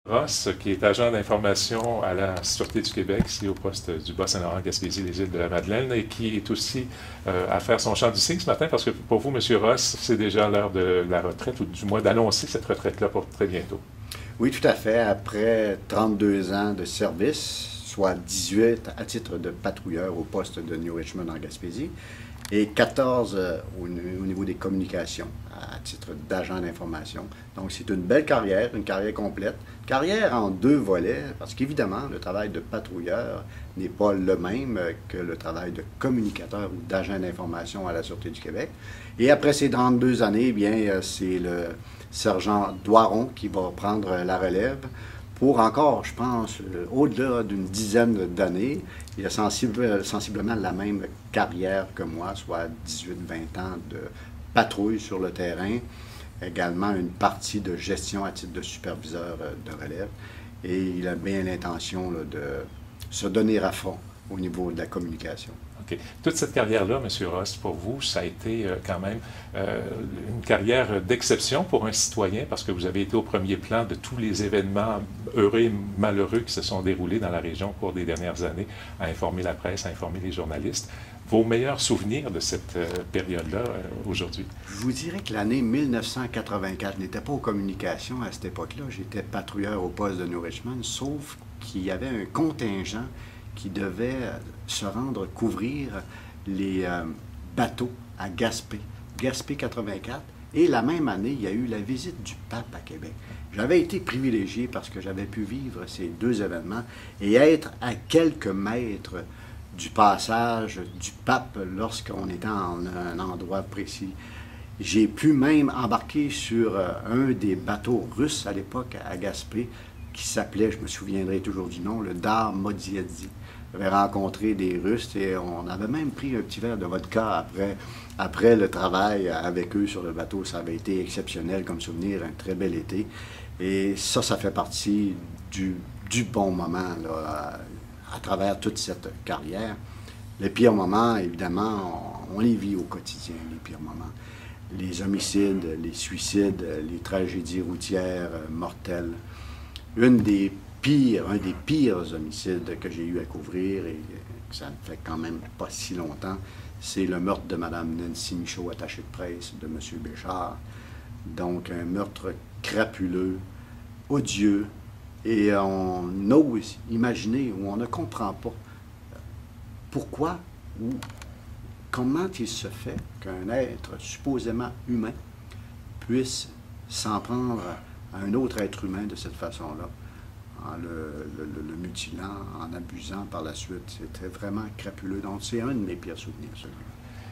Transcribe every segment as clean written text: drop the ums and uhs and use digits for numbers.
Ross, qui est agent d'information à la Sûreté du Québec, ici au poste du Bas-Saint-Laurent, Gaspésie, les îles de la Madeleine, et qui est aussi à faire son chant du cygne ce matin, parce que pour vous, M. Ross, c'est déjà l'heure de la retraite, ou du moins d'annoncer cette retraite-là pour très bientôt. Oui, tout à fait. Après 32 ans de service, soit 18 à titre de patrouilleur au poste de New Richmond en Gaspésie, et 14 au niveau des communications à titre d'agent d'information. Donc, c'est une belle carrière, une carrière complète. Carrière en deux volets, parce qu'évidemment, le travail de patrouilleur n'est pas le même que le travail de communicateur ou d'agent d'information à la Sûreté du Québec. Et après ces 32 années, eh bien, c'est le sergent Doiron qui va prendre la relève pour encore, je pense, au-delà d'une dizaine d'années. Il a sensiblement la même carrière que moi, soit 18-20 ans de patrouille sur le terrain, également une partie de gestion à titre de superviseur de relève. Et il a bien l'intention de se donner à fond au niveau de la communication. OK. Toute cette carrière-là, M. Ross, pour vous, ça a été quand même une carrière d'exception pour un citoyen parce que vous avez été au premier plan de tous les événements heureux et malheureux qui se sont déroulés dans la région au cours des dernières années, à informer la presse, à informer les journalistes. Vos meilleurs souvenirs de cette période-là aujourd'hui? Je vous dirais que l'année 1984, je n'étais pas aux communications à cette époque-là. J'étais patrouilleur au poste de New Richmond, sauf qu'il y avait un contingent qui devait se rendre couvrir les bateaux à Gaspé, Gaspé 84. Et la même année, il y a eu la visite du pape à Québec. J'avais été privilégié parce que j'avais pu vivre ces deux événements et être à quelques mètres du passage du pape lorsqu'on était en un endroit précis. J'ai pu même embarquer sur un des bateaux russes à l'époque à Gaspé qui s'appelait, je me souviendrai toujours du nom, le Dar Modiadzi. J'avais rencontré des Russes et on avait même pris un petit verre de vodka après le travail avec eux sur le bateau. Ça avait été exceptionnel comme souvenir, un très bel été. Et ça fait partie du bon moment là, à travers toute cette carrière. Les pires moments, évidemment, on les vit au quotidien, les pires moments. Les homicides, les suicides, les tragédies routières mortelles. Un des pires homicides que j'ai eu à couvrir, et ça ne fait quand même pas si longtemps, c'est le meurtre de Mme Nancy Michaud, attachée de presse de M. Béchard. Donc, un meurtre crapuleux, odieux, et on ose imaginer ou on ne comprend pas pourquoi ou comment il se fait qu'un être supposément humain puisse s'en prendre à un autre être humain de cette façon-là, en le mutilant, en abusant par la suite. C'était vraiment crapuleux. Donc, c'est un de mes pires souvenirs, celui-là.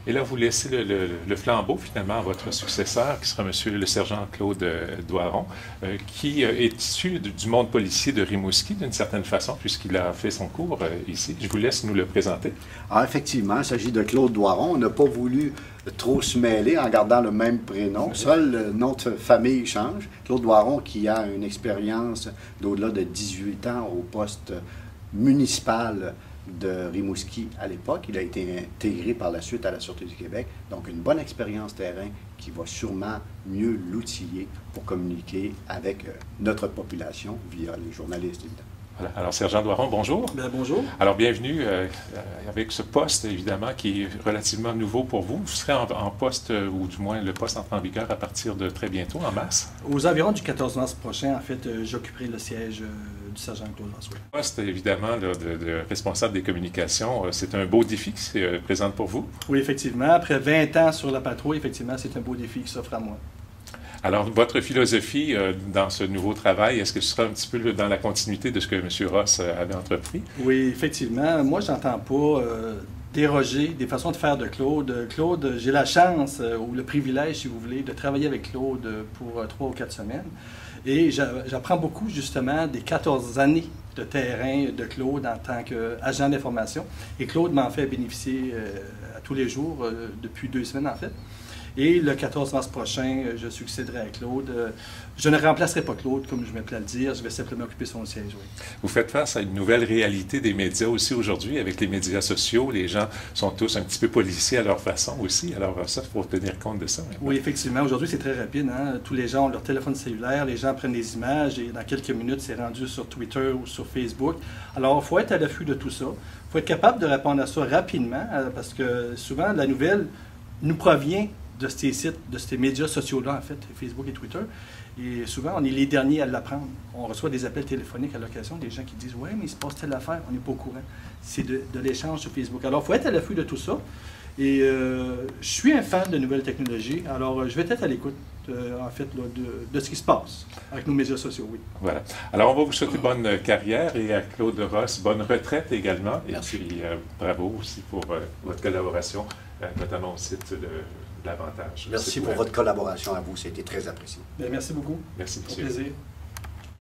Et là, vous laissez le flambeau, finalement, à votre successeur, qui sera M. le sergent Claude Doiron, qui est issu du monde policier de Rimouski, d'une certaine façon, puisqu'il a fait son cours ici. Je vous laisse nous le présenter. Ah, effectivement, il s'agit de Claude Doiron. On n'a pas voulu trop se mêler en gardant le même prénom. Oui. Seul le nom de famille change. Claude Doiron, qui a une expérience d'au-delà de 18 ans au poste municipal de Rimouski à l'époque. Il a été intégré par la suite à la Sûreté du Québec. Donc, une bonne expérience terrain qui va sûrement mieux l'outiller pour communiquer avec notre population via les journalistes, évidemment. Voilà. Alors, sergent Doiron, bonjour. Bien, bonjour. Alors, bienvenue avec ce poste, évidemment, qui est relativement nouveau pour vous. Vous serez en poste, ou du moins le poste entre en vigueur à partir de très bientôt, en mars. Aux environs du 14 mars prochain, en fait, j'occuperai le siège du sergent Claude François. Le poste, évidemment, là, de responsable des communications, c'est un beau défi qui se présente pour vous. Oui, effectivement. Après 20 ans sur la patrouille, effectivement, c'est un beau défi qui s'offre à moi. Alors, votre philosophie dans ce nouveau travail, est-ce que ce sera un petit peu dans la continuité de ce que M. Ross avait entrepris? Oui, effectivement. Moi, je n'entends pas déroger des façons de faire de Claude. Claude, j'ai la chance ou le privilège, si vous voulez, de travailler avec Claude pour 3 ou 4 semaines. Et j'apprends beaucoup, justement, des 14 années de terrain de Claude en tant qu'agent d'information. Et Claude m'en fait bénéficier à tous les jours, depuis 2 semaines, en fait. Et le 14 mars prochain, je succéderai à Claude. Je ne remplacerai pas Claude, comme je me plais à le dire. Je vais simplement occuper son siège, oui. Vous faites face à une nouvelle réalité des médias aussi aujourd'hui, avec les médias sociaux. Les gens sont tous un petit peu policiers à leur façon aussi. Alors ça, il faut tenir compte de ça. Maintenant. Oui, effectivement. Aujourd'hui, c'est très rapide. Hein? Tous les gens ont leur téléphone cellulaire, les gens prennent des images et dans quelques minutes, c'est rendu sur Twitter ou sur Facebook. Alors, il faut être à l'affût de tout ça. Il faut être capable de répondre à ça rapidement parce que souvent, la nouvelle nous provient de ces sites, de ces médias sociaux-là, en fait, Facebook et Twitter. Et souvent, on est les derniers à l'apprendre. On reçoit des appels téléphoniques à l'occasion, des gens qui disent « Ouais, mais il se passe telle affaire, on n'est pas au courant. » C'est de l'échange sur Facebook. Alors, il faut être à l'affût de tout ça. Et je suis un fan de nouvelles technologies, alors je vais être à l'écoute, en fait, là, de ce qui se passe avec nos médias sociaux, oui. Voilà. Alors, on va vous souhaiter bonne carrière et à Claude Ross, bonne retraite également. Merci. Et puis, bravo aussi pour votre collaboration, notamment au site de l'Avantage. Merci pour votre collaboration à vous, c'était très apprécié. Bien, merci beaucoup. Merci, Au monsieur. plaisir.